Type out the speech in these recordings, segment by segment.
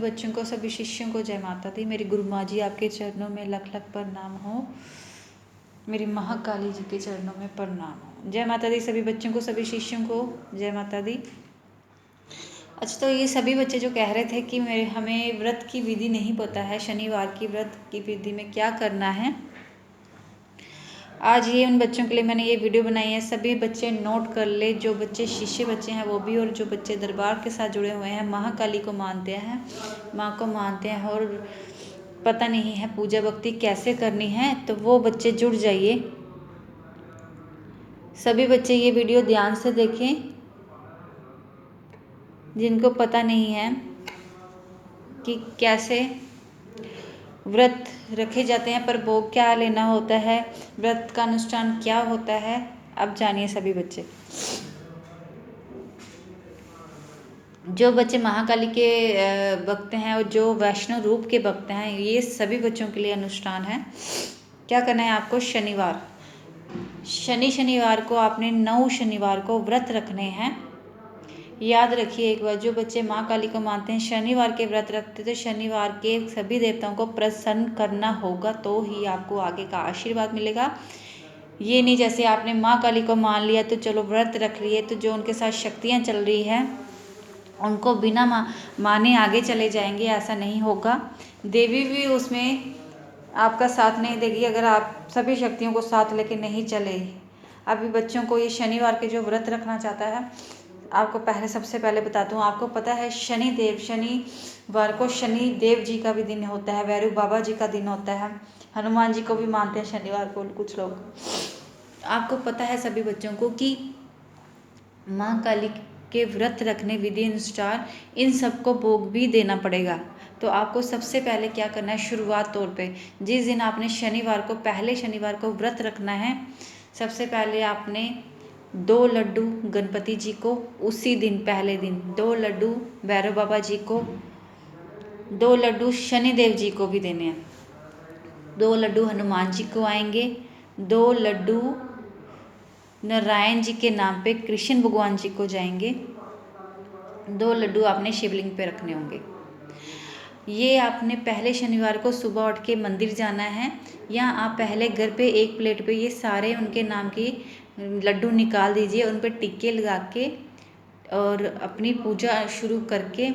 बच्चों को, सभी शिष्यों को जय माता दी। मेरी गुरु माँ जी आपके चरणों में लख लख प्रणाम हो। मेरी महाकाली जी के चरणों में प्रणाम हो। जय माता दी सभी बच्चों को, सभी शिष्यों को जय माता दी। अच्छा, तो ये सभी बच्चे जो कह रहे थे कि हमें व्रत की विधि नहीं पता है, शनिवार की व्रत की विधि में क्या करना है, आज ये उन बच्चों के लिए मैंने ये वीडियो बनाई है। सभी बच्चे नोट कर ले, जो बच्चे शिष्य बच्चे हैं वो भी, और जो बच्चे दरबार के साथ जुड़े हुए हैं, महाकाली को मानते हैं, माँ को मानते हैं और पता नहीं है पूजा भक्ति कैसे करनी है, तो वो बच्चे जुड़ जाइए। सभी बच्चे ये वीडियो ध्यान से देखें। जिनको पता नहीं है कि कैसे व्रत रखे जाते हैं, पर भोग क्या लेना होता है, व्रत का अनुष्ठान क्या होता है, अब जानिए सभी बच्चे। जो बच्चे महाकाली के भक्त हैं और जो वैष्णव रूप के भक्त हैं, ये सभी बच्चों के लिए अनुष्ठान है। क्या करना है आपको, शनिवार को आपने 9 शनिवार को व्रत रखने हैं। याद रखिए एक बार, जो बच्चे माँ काली को मानते हैं, शनिवार के व्रत रखते, तो शनिवार के सभी देवताओं को प्रसन्न करना होगा, तो ही आपको आगे का आशीर्वाद मिलेगा। ये नहीं जैसे आपने माँ काली को मान लिया तो चलो व्रत रख लिए, तो जो उनके साथ शक्तियाँ चल रही है उनको बिना माने आगे चले जाएंगे, ऐसा नहीं होगा। देवी भी उसमें आपका साथ नहीं देगी अगर आप सभी शक्तियों को साथ लेके नहीं चले। अभी बच्चों को ये शनिवार के जो व्रत रखना चाहता है, आपको सबसे पहले बताता हूँ, आपको पता है शनिवार को शनि देव जी का भी दिन होता है, भैरव बाबा जी का दिन होता है, हनुमान जी को भी मानते हैं शनिवार को कुछ लोग। आपको पता है सभी बच्चों को कि माँ काली के व्रत रखने विधि अनुसार इन सबको भोग भी देना पड़ेगा। तो आपको सबसे पहले क्या करना है, शुरुआत तौर पे जिस दिन आपने पहले शनिवार को व्रत रखना है, सबसे पहले आपने 2 लड्डू गणपति जी को, उसी दिन पहले दिन 2 लड्डू भैरव बाबा जी को, 2 लड्डू शनिदेव जी को भी देने हैं, 2 लड्डू हनुमान जी को आएंगे, 2 लड्डू नारायण जी के नाम पे कृष्ण भगवान जी को जाएंगे, 2 लड्डू आपने शिवलिंग पे रखने होंगे। ये आपने पहले शनिवार को सुबह उठ के मंदिर जाना है, या आप पहले घर पे एक प्लेट पे ये सारे उनके नाम की लड्डू निकाल दीजिए, उन पे टिक्के लगा के और अपनी पूजा शुरू करके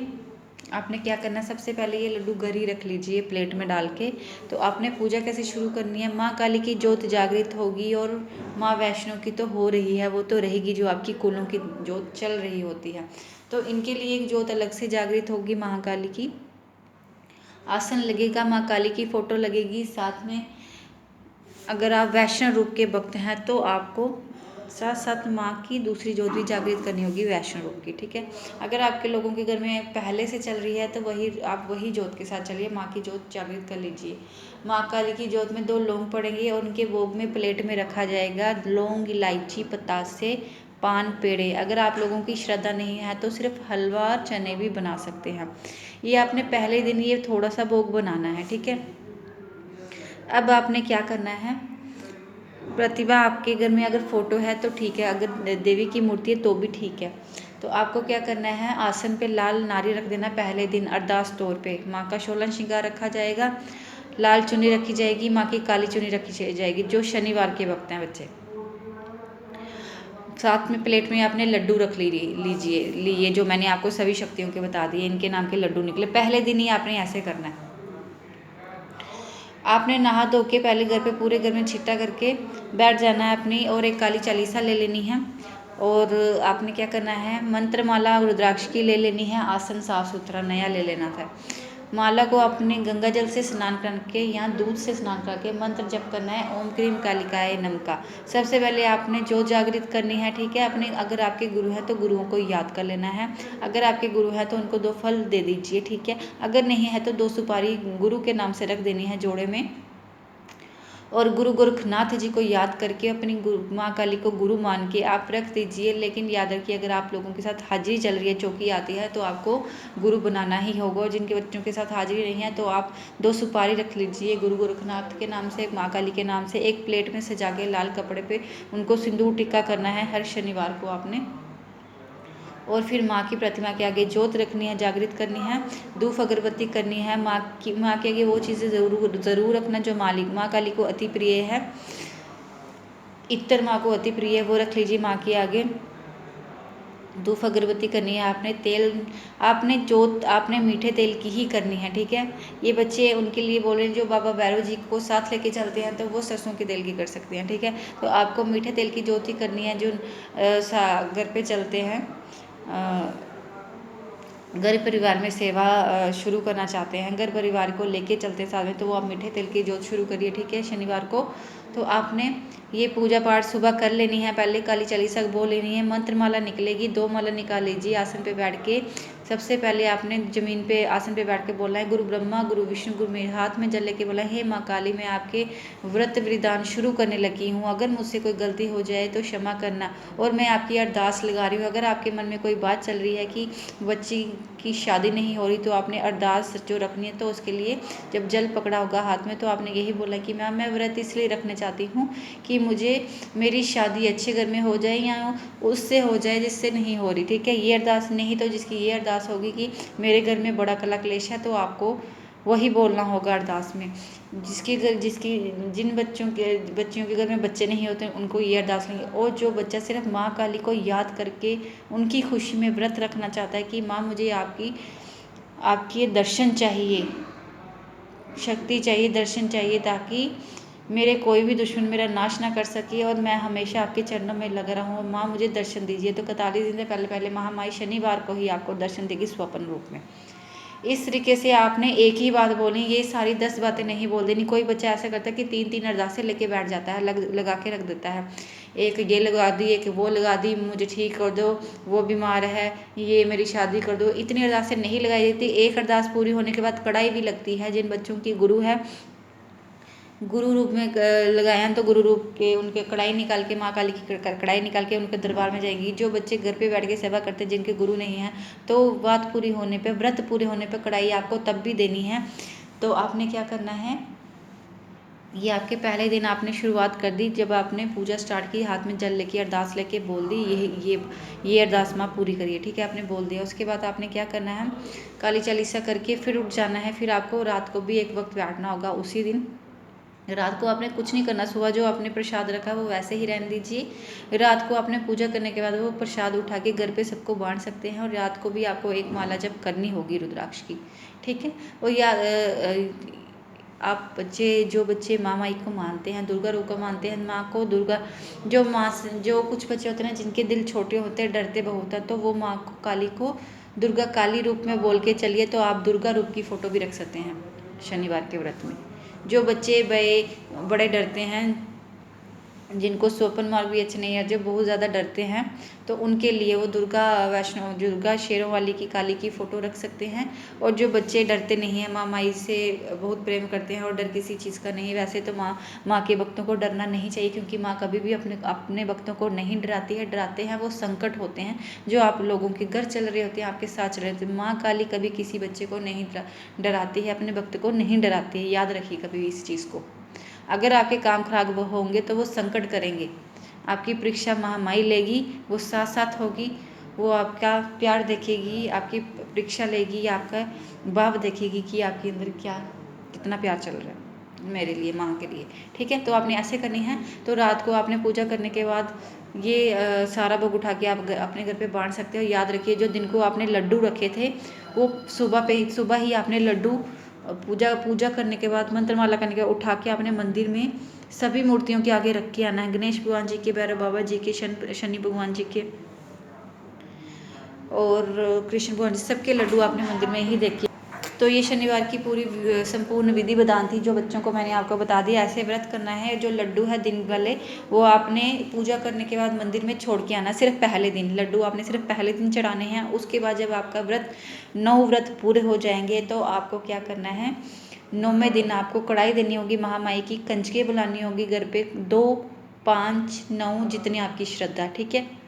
आपने क्या करना है, सबसे पहले ये लड्डू घर ही रख लीजिए प्लेट में डाल के। तो आपने पूजा कैसे शुरू करनी है, माँ काली की ज्योत जागृत होगी और माँ वैष्णो की तो हो रही है, वो तो रहेगी, जो आपकी कुलों की ज्योत चल रही होती है, तो इनके लिए एक ज्योत अलग से जागृत होगी महाकाली की। आसन लगेगा, माँ काली की फोटो लगेगी साथ में। अगर आप वैष्णव रूप के भक्त हैं तो आपको साथ साथ माँ की दूसरी ज्योत भी जागृत करनी होगी वैष्णव रूप की, ठीक है। अगर आपके लोगों के घर में पहले से चल रही है तो वही ज्योत के साथ चलिए, माँ की ज्योत जागृत कर लीजिए। माँ काली की ज्योत में 2 लौंग पड़ेंगे और उनके भोग में प्लेट में रखा जाएगा लौंग, इलायची, पतासे, पान, पेड़े। अगर आप लोगों की श्रद्धा नहीं है तो सिर्फ हलवा और चने भी बना सकते हैं। ये आपने पहले दिन ये थोड़ा सा भोग बनाना है, ठीक है। अब आपने क्या करना है, प्रतिभा आपके घर में अगर फोटो है तो ठीक है, अगर देवी की मूर्ति है तो भी ठीक है। तो आपको क्या करना है, आसन पे लाल नारी रख देना पहले दिन, अरदास तौर पे माँ का 16 श्रृंगार रखा जाएगा, लाल चुन्नी रखी जाएगी, माँ की काली चुन्नी रखी जाएगी, जो शनिवार के वक्त हैं बच्चे। साथ में प्लेट में आपने लड्डू रख लीजिए, जो मैंने आपको सभी शक्तियों के बता दिए, इनके नाम के लड्डू निकले। पहले दिन ही आपने ऐसे करना है। आपने नहा धो के पहले घर पे पूरे घर में छिट्टा करके बैठ जाना है अपनी, और एक काली चालीसा ले लेनी है, और आपने क्या करना है, मंत्रमाला रुद्राक्ष की ले लेनी है, आसन साफ सुथरा नया ले लेना था। माला को अपने गंगा जल से स्नान करके या दूध से स्नान करके मंत्र जप करना है, ओम क्रीम कालिकाय नम का। सबसे पहले आपने जो जागृत करनी है, ठीक है। अपने अगर आपके गुरु हैं तो गुरुओं को याद कर लेना है, अगर आपके गुरु हैं तो उनको 2 फल दे दीजिए, ठीक है। अगर नहीं है तो 2 सुपारी गुरु के नाम से रख देनी है जोड़े में, और गुरु गोरखनाथ जी को याद करके अपनी माँ काली को गुरु मान के आप रख दीजिए। लेकिन याद रखिए, अगर आप लोगों के साथ हाजिरी चल रही है, चौकी आती है, तो आपको गुरु बनाना ही होगा, और जिनके बच्चों के साथ हाजिरी नहीं है तो आप 2 सुपारी रख लीजिए गुरु गोरखनाथ के नाम से, माँ काली के नाम से, एक प्लेट में सजा के लाल कपड़े पे उनको सिंदूर टिक्का करना है हर शनिवार को आपने। और फिर माँ की प्रतिमा के आगे जोत रखनी है, जागृत करनी है, धूप अगरबत्ती करनी है। माँ के आगे वो चीज़ें ज़रूर रखना जो माँ काली को अति प्रिय है। इत्तर माँ को अति प्रिय है, वो रख लीजिए माँ के आगे। धूप अगरबत्ती करनी है आपने मीठे तेल की ही करनी है, ठीक है। ये बच्चे उनके लिए बोल रहे हैं जो बाबा भैरव जी को साथ लेके चलते हैं तो वो सरसों के तेल की कर सकते हैं, ठीक है। तो आपको मीठे तेल की ज्योति करनी है जो घर पे चलते हैं, घर परिवार में सेवा शुरू करना चाहते हैं, घर परिवार को लेके चलते साथ में, तो वो आप मीठे तेल की ज्योत शुरू करिए, ठीक है, शनिवार को। तो आपने ये पूजा पाठ सुबह कर लेनी है, पहले काली चालीसा बोल लेनी है, मंत्र माला निकलेगी, 2 माला निकाल लीजिए आसन पे बैठ के। सबसे पहले आपने जमीन पे आसन पे बैठ के बोलना है, गुरु ब्रह्मा गुरु विष्णु गुरु, मेरे हाथ में जल लेके बोला, हे माँ काली, मैं आपके व्रत विधान शुरू करने लगी हूँ, अगर मुझसे कोई गलती हो जाए तो क्षमा करना। और मैं आपकी अरदास लगा रही हूँ, अगर आपके मन में कोई बात चल रही है कि बच्ची की शादी नहीं हो रही तो आपने अरदास जो रखनी है, तो उसके लिए जब जल पकड़ा होगा हाथ में तो आपने यही बोला कि मैं व्रत इसलिए रखना चाहती हूँ कि मुझे मेरी शादी अच्छे घर में हो जाए या उससे हो जाए जिससे नहीं हो रही, ठीक है। ये अरदास नहीं तो जिसकी ये अरदास होगी कि मेरे घर में बड़ा कला क्लेश है, तो आपको वही बोलना होगा अरदास में। जिन बच्चियों के घर में बच्चे नहीं होते उनको ये अरदास लेंगे। और जो बच्चा सिर्फ माँ काली को याद करके उनकी खुशी में व्रत रखना चाहता है कि माँ मुझे आपकी दर्शन चाहिए, शक्ति चाहिए, दर्शन चाहिए, ताकि मेरे कोई भी दुश्मन मेरा नाश ना कर सके और मैं हमेशा आपके चरणों में लगा रहूं, माँ मुझे दर्शन दीजिए। तो 41 दिन से पहले महामाई शनिवार को ही आपको दर्शन देगी स्वप्न रूप में। इस तरीके से आपने एक ही बात बोलनी, ये सारी 10 बातें नहीं बोल देनी। कोई बच्चा ऐसा करता है कि 3-3 अरदासें लेके बैठ जाता है, लगा के रख देता है, एक ये लगा दी, एक वो लगा दी, मुझे ठीक कर दो, वो बीमार है, ये मेरी शादी कर दो। इतनी अरदासें नहीं लगाई जाती। एक अरदास पूरी होने के बाद कड़ाई भी लगती है। जिन बच्चों की गुरु है, गुरु रूप में लगाए हैं, तो गुरु रूप के उनके कढ़ाई निकाल के, माँ काली की कढ़ाई निकाल के उनके दरबार में जाएगी। जो बच्चे घर पे बैठ के सेवा करते हैं जिनके गुरु नहीं है, तो बात पूरी होने पे, व्रत पूरे होने पे कढ़ाई आपको तब भी देनी है। तो आपने क्या करना है, ये आपके पहले दिन आपने शुरुआत कर दी, जब आपने पूजा स्टार्ट की, हाथ में जल लेके अरदास लेके बोल दी, ये अरदास माँ पूरी करिए, ठीक है, आपने बोल दिया। उसके बाद आपने क्या करना है, काली चालीसा करके फिर उठ जाना है। फिर आपको रात को भी एक वक्त बैठना होगा। उसी दिन रात को आपने कुछ नहीं करना, सुबह जो आपने प्रसाद रखा है वो वैसे ही रहने दीजिए। रात को आपने पूजा करने के बाद वो प्रसाद उठा के घर पे सबको बांट सकते हैं। और रात को भी आपको एक माला जब करनी होगी रुद्राक्ष की, ठीक है। और आप जो बच्चे माँ माई को मानते हैं, दुर्गा रूप को मानते हैं, माँ को दुर्गा, जो कुछ बच्चे होते हैं जिनके दिल छोटे होते हैं, डरते बहुत हैं, तो वो माँ को काली को दुर्गा काली रूप में बोल के चलिए, तो आप दुर्गा रूप की फ़ोटो भी रख सकते हैं शनिवार के व्रत में। जो बच्चे बड़े डरते हैं, जिनको स्वप्न मार्ग भी अच्छे नहीं है, जो बहुत ज़्यादा डरते हैं, तो उनके लिए वो दुर्गा शेरों वाली की काली की फ़ोटो रख सकते हैं। और जो बच्चे डरते नहीं हैं, माँ माई से बहुत प्रेम करते हैं और डर किसी चीज़ का नहीं, वैसे तो माँ के भक्तों को डरना नहीं चाहिए, क्योंकि माँ कभी भी अपने भक्तों को नहीं डराती है। डराते हैं वो संकट होते हैं जो आप लोगों के घर चल रहे होते हैं, आपके साथ चल रहे होते हैं। माँ काली कभी किसी बच्चे को नहीं डराती है, अपने भक्त को नहीं डराती है, याद रखिए कभी भी इस चीज़ को। अगर आपके काम खराब होंगे तो वो संकट करेंगे, आपकी परीक्षा महामाई लेगी, वो साथ साथ होगी, वो आपका प्यार देखेगी, आपकी परीक्षा लेगी, आपका भाव देखेगी कि आपके अंदर कितना प्यार चल रहा है मेरे लिए, माँ के लिए, ठीक है। तो आपने ऐसे करनी है। तो रात को आपने पूजा करने के बाद ये सारा भोग उठा के आप अपने घर पे बांट सकते हो। याद रखिए जो दिन को आपने लड्डू रखे थे, वो सुबह ही आपने लड्डू पूजा करने के बाद, मंत्रमाला करने के बाद उठा के आपने मंदिर में सभी मूर्तियों के आगे रख के आना है। गणेश भगवान जी के, भैरव बाबा जी के, शनि भगवान जी के और कृष्ण भगवान जी, सबके लड्डू आपने मंदिर में ही देखे। तो ये शनिवार की पूरी संपूर्ण विधि विधान थी जो बच्चों को मैंने आपको बता दिया। ऐसे व्रत करना है। जो लड्डू है दिन वाले, वो आपने पूजा करने के बाद मंदिर में छोड़ के आना। सिर्फ पहले दिन लड्डू आपने सिर्फ पहले दिन चढ़ाने हैं। उसके बाद जब आपका व्रत 9 व्रत पूरे हो जाएंगे तो आपको क्या करना है, 9वें दिन आपको कढ़ाई देनी होगी महामाई की, कंजके बुलानी होगी घर पे, 2, 5, 9 जितनी आपकी श्रद्धा, ठीक है।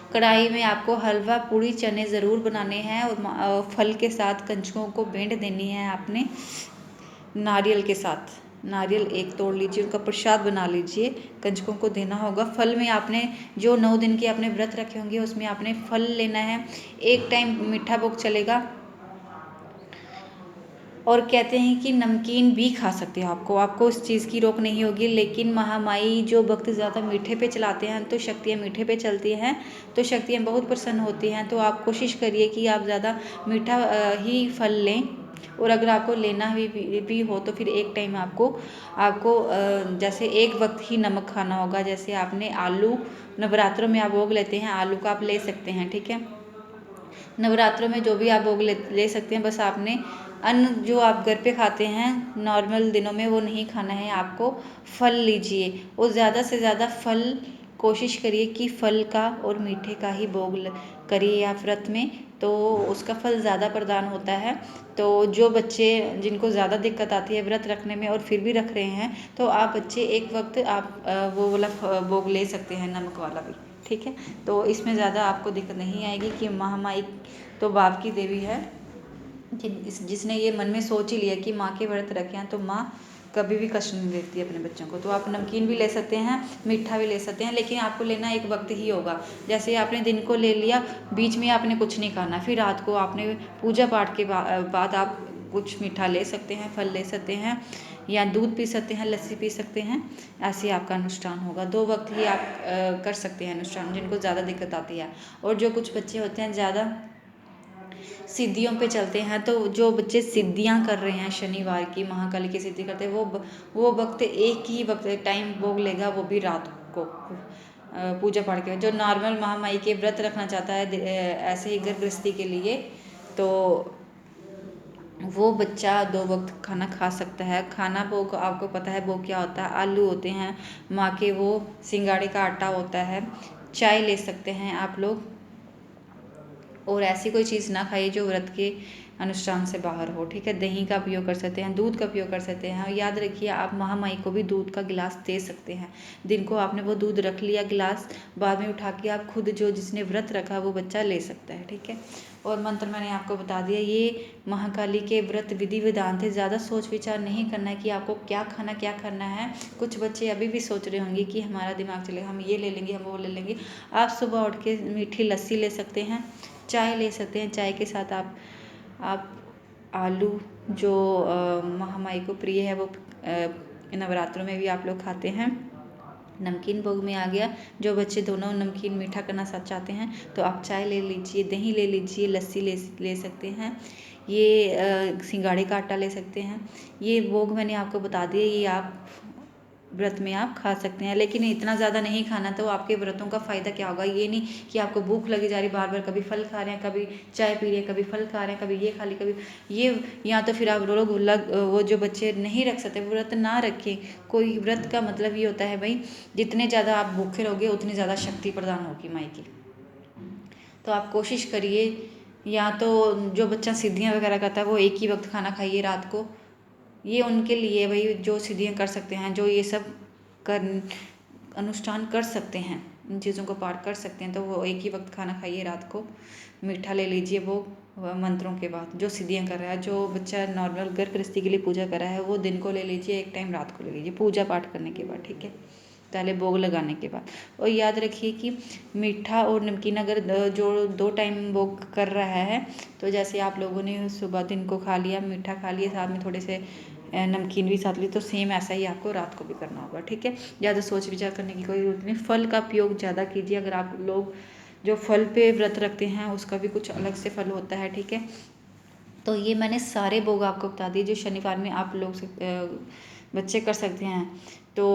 कढ़ाई में आपको हलवा पूड़ी चने ज़रूर बनाने हैं और फल के साथ कंजकों को भेंट देनी है आपने नारियल के साथ। नारियल एक तोड़ लीजिए, उनका प्रसाद बना लीजिए, कंजकों को देना होगा। फल में आपने जो 9 दिन के आपने व्रत रखे होंगे उसमें आपने फल लेना है। एक टाइम मीठा भोग चलेगा, और कहते हैं कि नमकीन भी खा सकते हो, आपको उस चीज़ की रोक नहीं होगी। लेकिन महामाई जो भक्त ज़्यादा मीठे पे चलाते हैं तो शक्तियाँ मीठे पे चलती हैं, तो शक्तियाँ बहुत प्रसन्न होती हैं। तो आप कोशिश करिए कि आप ज़्यादा मीठा ही फल लें, और अगर आपको लेना भी हो तो फिर एक टाइम आपको जैसे एक वक्त ही नमक खाना होगा। जैसे आपने आलू, नवरात्रों में आप भोग लेते हैं, आलू का आप ले सकते हैं, ठीक है। नवरात्रों में जो भी आप भोग ले सकते हैं, बस आपने अन्न जो आप घर पे खाते हैं नॉर्मल दिनों में वो नहीं खाना है, आपको फल लीजिए, और ज़्यादा से ज़्यादा फल कोशिश करिए कि फल का और मीठे का ही भोग करिए आप व्रत में, तो उसका फल ज़्यादा प्रदान होता है। तो जो बच्चे जिनको ज़्यादा दिक्कत आती है व्रत रखने में और फिर भी रख रहे हैं, तो आप बच्चे एक वक्त आप वो वाला भोग ले सकते हैं, नमक वाला भी, ठीक है। तो इसमें ज़्यादा आपको दिक्कत नहीं आएगी कि महामाई तो बाप की देवी है, जिसने ये मन में सोच ही लिया कि माँ के व्रत रखे हैं तो माँ कभी भी कष्ट नहीं देती अपने बच्चों को। तो आप नमकीन भी ले सकते हैं, मीठा भी ले सकते हैं, लेकिन आपको लेना एक वक्त ही होगा। जैसे आपने दिन को ले लिया, बीच में आपने कुछ नहीं खाना, फिर रात को आपने पूजा पाठ के बाद आप कुछ मीठा ले सकते हैं, फल ले सकते हैं, या दूध पी सकते हैं, लस्सी पी सकते हैं। ऐसे आपका अनुष्ठान होगा। 2 वक्त ही आप कर सकते हैं अनुष्ठान, जिनको ज़्यादा दिक्कत आती है। और जो कुछ बच्चे होते हैं ज़्यादा सिद्धियों पे चलते हैं, तो जो बच्चे सिद्धियां कर रहे हैं शनिवार की, महाकाली की सिद्धि करते हैं, वो वक्त एक ही वक्त टाइम भोग लेगा, वो भी रात को पूजा पाठ के। जो नॉर्मल महामाई के व्रत रखना चाहता है ऐसे ही घर गृहस्थी के लिए, तो वो बच्चा 2 वक्त खाना खा सकता है। खाना भोग आपको पता है भोग क्या होता है, आलू होते हैं माँ के, वो सिंगाड़े का आटा होता है। चाय ले सकते हैं आप लोग, और ऐसी कोई चीज़ ना खाइए जो व्रत के अनुष्ठान से बाहर हो, ठीक है। दही का उपयोग कर सकते हैं, दूध का उपयोग कर सकते हैं। और याद रखिए आप महामाई को भी दूध का गिलास दे सकते हैं। दिन को आपने वो दूध रख लिया गिलास, बाद में उठा के आप खुद, जो जिसने व्रत रखा वो बच्चा ले सकता है, ठीक है। और मंत्र मैंने आपको बता दिया। ये महाकाली के व्रत विधि विधान थे, ज़्यादा सोच विचार नहीं करना है कि आपको क्या करना है। कुछ बच्चे अभी भी सोच रहे होंगे कि हमारा दिमाग चलेगा, हम ये ले लेंगे, हम वो ले लेंगे। आप सुबह उठ के मीठी लस्सी ले सकते हैं, चाय ले सकते हैं। चाय के साथ आप आलू, जो महामाई को प्रिय है, वो नवरात्रों में भी आप लोग खाते हैं। नमकीन भोग में आ गया। जो बच्चे दोनों नमकीन मीठा करना चाहते हैं तो आप चाय ले लीजिए, दही ले लीजिए, लस्सी ले सकते हैं, ये सिंगाड़े का आटा ले सकते हैं। ये भोग मैंने आपको बता दिया, ये आप व्रत में आप खा सकते हैं। लेकिन इतना ज़्यादा नहीं खाना, तो आपके व्रतों का फ़ायदा क्या होगा। ये नहीं कि आपको भूख लगी जा रही बार बार, कभी फल खा रहे हैं, कभी चाय पी रहे हैं, कभी फल खा रहे हैं, कभी ये खा ली, कभी ये, या तो फिर आप लोग वो जो बच्चे नहीं रख सकते व्रत ना रखें। कोई व्रत का मतलब ये होता है भाई, जितने ज़्यादा आप भूखे रहोगे उतनी ज़्यादा शक्ति प्रदान होगी माई की। तो आप कोशिश करिए, या तो जो बच्चा सिद्धियाँ वगैरह करता है वो एक ही वक्त खाना खाइए रात को। ये उनके लिए भाई जो सिद्धियाँ कर सकते हैं, जो ये सब कर अनुष्ठान कर सकते हैं, इन चीज़ों को पाठ कर सकते हैं, तो वो एक ही वक्त खाना खाइए रात को। मीठा ले लीजिए वो मंत्रों के बाद। जो सिद्धियाँ कर रहा है, जो बच्चा नॉर्मल घर गृहस्थी के लिए पूजा कर रहा है, वो दिन को ले लीजिए, एक टाइम रात को ले लीजिए, पूजा पाठ करने के बाद, ठीक है, पहले भोग लगाने के बाद। और याद रखिए कि मीठा और नमकीन अगर जो 2 टाइम भोग कर रहा है, तो जैसे आप लोगों ने सुबह दिन को खा लिया, मीठा खा लिया, साथ में थोड़े से नमकीन भी साथ ली, तो सेम ऐसा ही आपको रात को भी करना होगा, ठीक है। ज़्यादा सोच विचार करने की कोई जरूरत नहीं। फल का उपयोग ज़्यादा कीजिए। अगर आप लोग जो फल पे व्रत रखते हैं उसका भी कुछ अलग से फल होता है, ठीक है। तो ये मैंने सारे भोग आपको बता दिए जो शनिवार में आप लोग बच्चे कर सकते हैं। तो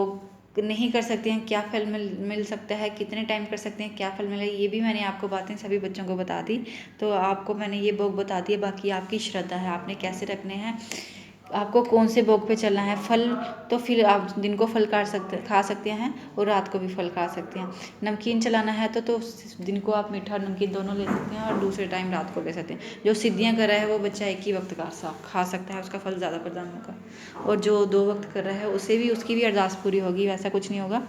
नहीं कर सकते हैं, क्या फल मिल सकता है, कितने टाइम कर सकते हैं, क्या फल मिलेगा, ये भी मैंने आपको बातें सभी बच्चों को बता दी। तो आपको मैंने ये भोग बता दिए, बाकी आपकी श्रद्धा है, आपने कैसे रखने हैं, आपको कौन से भोग पे चलना है। फल तो फिर आप दिन को फल खा सकते हैं, और रात को भी फल खा सकते हैं। नमकीन चलाना है तो दिन को आप मीठा और नमकीन दोनों ले सकते हैं, और दूसरे टाइम रात को ले सकते हैं। जो सिद्धियां कर रहा है वो बच्चा एक ही वक्त खा सकता है, उसका फल ज़्यादा प्रदान होगा। और जो 2 वक्त कर रहा है उसकी भी अरदास पूरी होगी, वैसा कुछ नहीं होगा।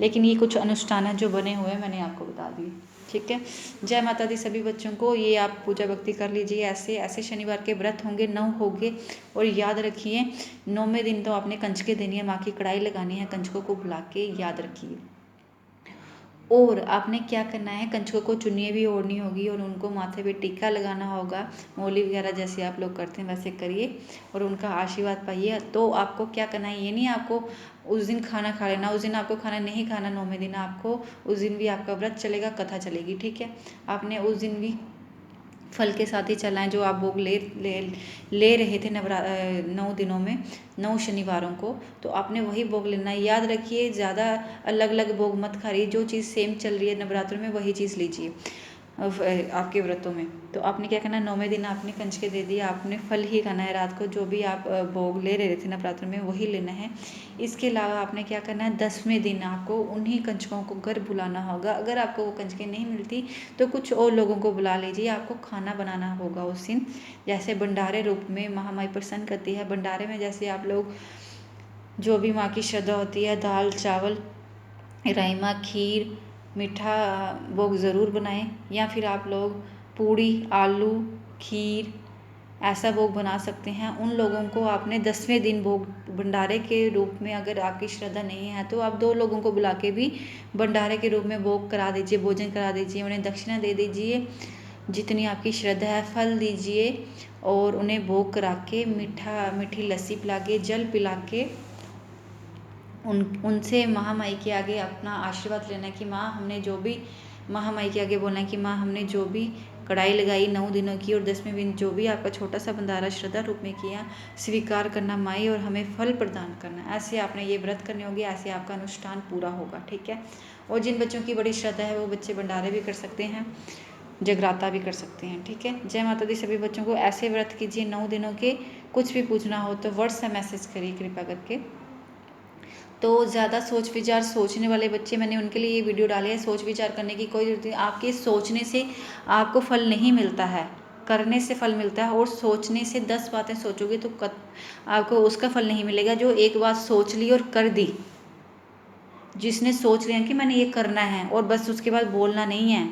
लेकिन ये कुछ अनुष्ठान है जो बने हुए हैं, मैंने आपको बता दिए। ठीक है। जय माता दी सभी बच्चों को। ये आप पूजा भक्ति कर लीजिए। ऐसे ऐसे शनिवार के व्रत होंगे, 9 होंगे। और याद रखिए 9वें दिन तो आपने कंजकें देनी है, माँ की कढ़ाई लगानी है, कंजकों को बुला के, याद रखिए। और आपने क्या करना है, कंजकों को चुन्नी भी ओढ़नी होगी और उनको माथे पे टीका लगाना होगा। मौली वगैरह जैसे आप लोग करते हैं वैसे करिए और उनका आशीर्वाद पाइए। तो आपको क्या करना है, ये नहीं आपको उस दिन खाना खा लेना, उस दिन आपको खाना नहीं खाना। 9वें दिन आपको उस दिन भी आपका व्रत चलेगा, कथा चलेगी, ठीक है। आपने उस दिन भी फल के साथ ही चलना है जो आप भोग ले रहे थे 9 दिनों में, 9 शनिवारों को, तो आपने वही भोग लेना है। याद रखिए ज़्यादा अलग अलग भोग मत खाइए, जो चीज़ सेम चल रही है नवरात्रों में वही चीज़ लीजिए आपके व्रतों में। तो आपने क्या करना है, 9वें दिन आपने कंजके दे दिया, आपने फल ही खाना है रात को, जो भी आप भोग ले रहे थे नवरात्र में वही लेना है। इसके अलावा आपने क्या करना है, 10वें दिन आपको उन्हीं कंजकों को घर बुलाना होगा। अगर आपको वो कंजकें नहीं मिलती तो कुछ और लोगों को बुला लीजिए, आपको खाना बनाना होगा उस दिन। जैसे भंडारे रूप में महामाई प्रसन्न करती है, भंडारे में जैसे आप लोग जो भी माँ की श्रद्धा होती है, दाल चावल राजमा खीर मीठा भोग ज़रूर बनाएं, या फिर आप लोग पूड़ी आलू खीर ऐसा भोग बना सकते हैं। उन लोगों को आपने 10वें दिन भोग भंडारे के रूप में, अगर आपकी श्रद्धा नहीं है तो आप 2 लोगों को बुला के भी भंडारे के रूप में भोग करा दीजिए, भोजन करा दीजिए, उन्हें दक्षिणा दे दीजिए जितनी आपकी श्रद्धा है, फल दीजिए और उन्हें भोग करा के मीठी लस्सी पिला के, जल पिला के उनसे महामाई के आगे अपना आशीर्वाद लेना कि माँ हमने जो भी, महामाई के आगे बोलना कि माँ हमने जो भी कढ़ाई लगाई 9 दिनों की और 10वें दिन जो भी आपका छोटा सा भंडारा श्रद्धा रूप में किया, स्वीकार करना माई और हमें फल प्रदान करना। ऐसे आपने ये व्रत करने होंगे, ऐसे आपका अनुष्ठान पूरा होगा, ठीक है। और जिन बच्चों की बड़ी श्रद्धा है वो बच्चे भंडारे भी कर सकते हैं, जगराता भी कर सकते हैं, ठीक है। जय माता दी सभी बच्चों को। ऐसे व्रत कीजिए 9 दिनों के। कुछ भी पूछना हो तो व्हाट्सएप मैसेज करिए कृपा करके। तो ज़्यादा सोच विचार सोचने वाले बच्चे, मैंने उनके लिए ये वीडियो डाली है। सोच विचार करने की कोई जरूरत नहीं, आपके सोचने से आपको फल नहीं मिलता है, करने से फल मिलता है। और सोचने से 10 बातें सोचोगे तो आपको उसका फल नहीं मिलेगा। जो एक बात सोच ली और कर दी, जिसने सोच लिया कि मैंने ये करना है और बस उसके बाद बोलना नहीं है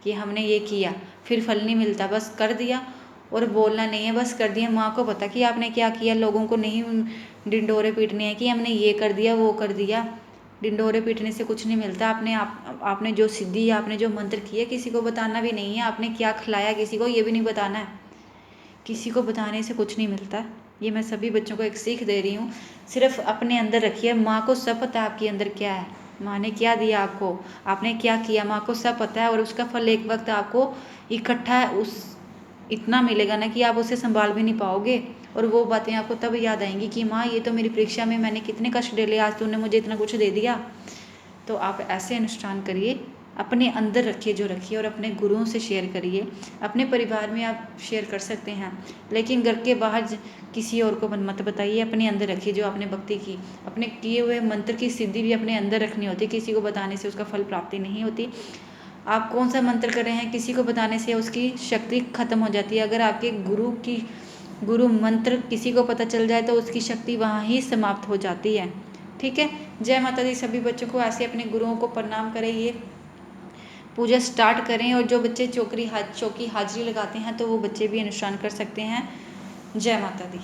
कि हमने ये किया, फिर फल नहीं मिलता। बस कर दिया और बोलना नहीं है, बस कर दिया। माँ को पता कि आपने क्या किया, लोगों को नहीं डिंडोरे पीटने हैं कि हमने ये कर दिया वो कर दिया। डिंडोरे पीटने से कुछ नहीं मिलता। आपने जो सिद्धि, आपने जो मंत्र किए किसी को बताना भी नहीं है। आपने क्या खिलाया किसी को ये भी नहीं बताना है, किसी को बताने से कुछ नहीं मिलता। ये मैं सभी बच्चों को एक सीख दे रही हूँ। सिर्फ अपने अंदर रखिए, माँ को सब पता है आपके अंदर क्या है, माँ ने क्या दिया आपको, आपने क्या किया, माँ को सब पता है। और उसका फल एक वक्त आपको इकट्ठा उस इतना मिलेगा ना कि आप उसे संभाल भी नहीं पाओगे। और वो बातें आपको तब याद आएंगी कि माँ ये तो मेरी परीक्षा में मैंने कितने कष्ट डाले, आज तूने मुझे इतना कुछ दे दिया। तो आप ऐसे अनुष्ठान करिए, अपने अंदर रखिए जो रखिए, और अपने गुरुओं से शेयर करिए। अपने परिवार में आप शेयर कर सकते हैं, लेकिन घर के बाहर किसी और को मत बताइए। अपने अंदर रखिए जो आपने भक्ति की, अपने किए हुए मंत्र की सिद्धि भी अपने अंदर रखनी होती है। किसी को बताने से उसका फल प्राप्ति नहीं होती। आप कौन सा मंत्र कर रहे हैं, किसी को बताने से उसकी शक्ति खत्म हो जाती है। अगर आपके गुरु मंत्र किसी को पता चल जाए तो उसकी शक्ति वहाँ ही समाप्त हो जाती है, ठीक है। जय माता दी सभी बच्चों को। ऐसे अपने गुरुओं को प्रणाम करें, ये पूजा स्टार्ट करें। और जो बच्चे चौकी हाजिरी लगाते हैं तो वो बच्चे भी अनुष्ठान कर सकते हैं। जय माता दी।